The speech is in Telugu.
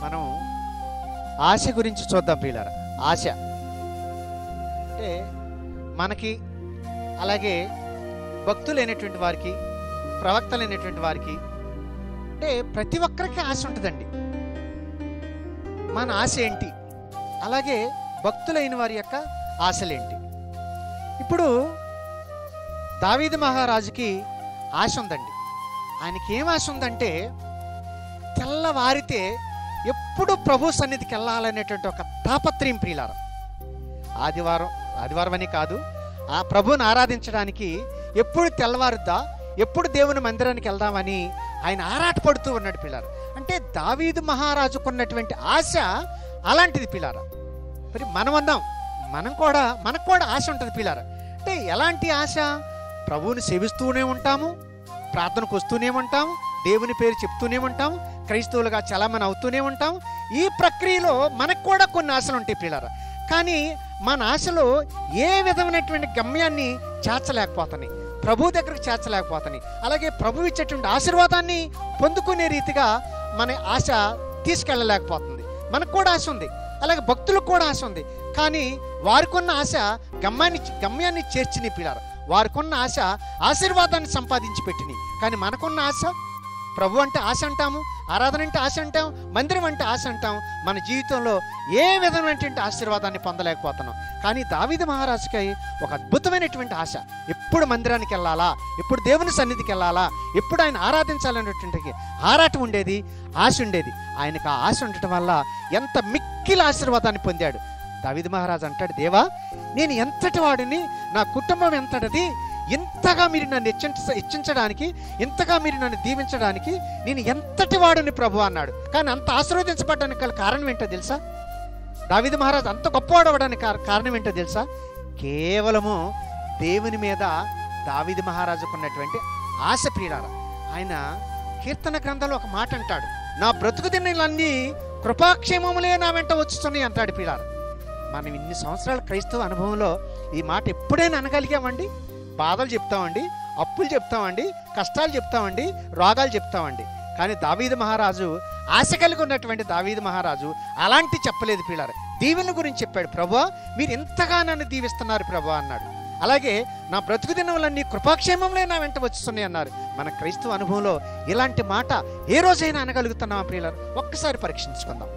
మనం ఆశ గురించి చూద్దాం ప్రియులారా. ఆశ అంటే మనకి, అలాగే భక్తులైనటువంటి వారికి, ప్రవక్తలైనటువంటి వారికి, అంటే ప్రతి ఒక్కరికి ఆశ ఉంటుందండి. మన ఆశ ఏంటి, అలాగే భక్తులైన వారి యొక్క ఆశలేంటి? ఇప్పుడు దావీదు మహారాజుకి ఆశ ఉందండి. ఆయనకి ఏం ఆశ ఉందంటే, తెల్లవారితే ఎప్పుడు ప్రభు సన్నిధికి వెళ్ళాలనేటువంటి ఒక తాపత్రయం ప్రియులారా. ఆదివారం అని కాదు, ఆ ప్రభువుని ఆరాధించడానికి ఎప్పుడు తెల్లవారుద్దా, ఎప్పుడు దేవుని మందిరానికి వెళ్దామని ఆయన ఆరాటపడుతూ ఉన్నాడు పిల్లారా. అంటే దావీదు మహారాజుకున్నటువంటి ఆశ అలాంటిది పిల్లారా. మరి మనం అన్నాం, మనకు కూడా ఆశ ఉంటుంది పిల్లారా. అంటే ఎలాంటి ఆశ? ప్రభువుని సేవిస్తూనే ఉంటాము, ప్రార్థనకు వస్తూనే ఉంటాము, దేవుని పేరు చెప్తూనే ఉంటాము, క్రైస్తవులుగా చలామణి అవుతూనే ఉంటాం. ఈ ప్రక్రియలో మనకు కూడా కొన్ని ఆశలు ఉంటాయి పిల్లారా. కానీ మన ఆశలో ఏ విధమైనటువంటి గమ్యాన్ని చేర్చలేకపోతున్నాయి, ప్రభు దగ్గరకు చేర్చలేకపోతున్నాయి. అలాగే ప్రభు ఇచ్చేటువంటి ఆశీర్వాదాన్ని పొందుకునే రీతిగా మన ఆశ తీసుకెళ్ళలేకపోతుంది. మనకు కూడా ఆశ ఉంది, అలాగే భక్తులకు కూడా ఆశ ఉంది. కానీ వారికున్న ఆశ గమ్యాన్ని చేర్చిని పిల్లారా. వారికున్న ఆశ ఆశీర్వాదాన్ని సంపాదించి పెట్టినాయి. కానీ మనకున్న ఆశ, ప్రభు అంటే ఆశ అంటాము, ఆరాధన అంటే ఆశ అంటాం, మందిరం అంటే ఆశ అంటాం. మన జీవితంలో ఏ విధమైనటువంటి ఆశీర్వాదాన్ని పొందలేకపోతున్నాం. కానీ దావీదు మహారాజుకి ఒక అద్భుతమైనటువంటి ఆశ, ఎప్పుడు మందిరానికి వెళ్ళాలా, ఎప్పుడు దేవుని సన్నిధికి వెళ్ళాలా, ఎప్పుడు ఆయన ఆరాధించాలనేటువంటి ఆరాటం ఉండేది, ఆశ ఉండేది. ఆయనకు ఆ ఆశ ఉండటం వల్ల ఎంత మిక్కిలి ఆశీర్వాదాన్ని పొందాడు. దావీదు మహారాజు అంటాడు, దేవా నేను ఎంతటి వాడిని, నా కుటుంబం ఎంతటిది, ఇంతగా మీరు నన్ను హెచ్చించడానికి, ఇంతగా మీరు నన్ను దీవించడానికి నేను ఎంతటి వాడిని ప్రభు అన్నాడు. కానీ అంత ఆశీర్వదించబడడానికి గల కారణం ఏంటో తెలుసా? దావీదు మహారాజు అంత గొప్పవాడు అవ్వడానికి కారణం ఏంటో తెలుసా? కేవలము దేవుని మీద దావీదు మహారాజుకు ఉన్నటువంటి ఆశ ప్రియులారా. ఆయన కీర్తన గ్రంథంలో ఒక మాట అంటాడు, నా బ్రతుకు దినాలన్నీ కృపాక్షేమములే నా వెంట వచ్చుతున్నాయి అంటాడు ప్రియులారా. మనం ఇన్ని సంవత్సరాల క్రైస్తవ అనుభవంలో ఈ మాట ఎప్పుడైనా అనగలిగామండి? బాధలు చెప్తామండి, అప్పులు చెప్తామండి, కష్టాలు చెప్తామండి, రోగాలు చెప్తామండి. కానీ దావీదు మహారాజు, ఆశ కలిగి ఉన్నటువంటి దావీదు మహారాజు అలాంటి చెప్పలేదు పిల్లారు. దీవెన గురించి చెప్పాడు, ప్రభువా మీరు ఎంతగా నన్ను దీవిస్తున్నారు ప్రభువా అన్నాడు. అలాగే నా బ్రతుకు దినములన్నీ కృపాక్షేమంలో నా వెంట వచ్చుతున్నాయి అన్నారు. మన క్రైస్తవ అనుభవంలో ఇలాంటి మాట ఏ రోజైనా అనగలుగుతున్నామా ప్రియులారు? ఒక్కసారి పరీక్షించుకుందాం.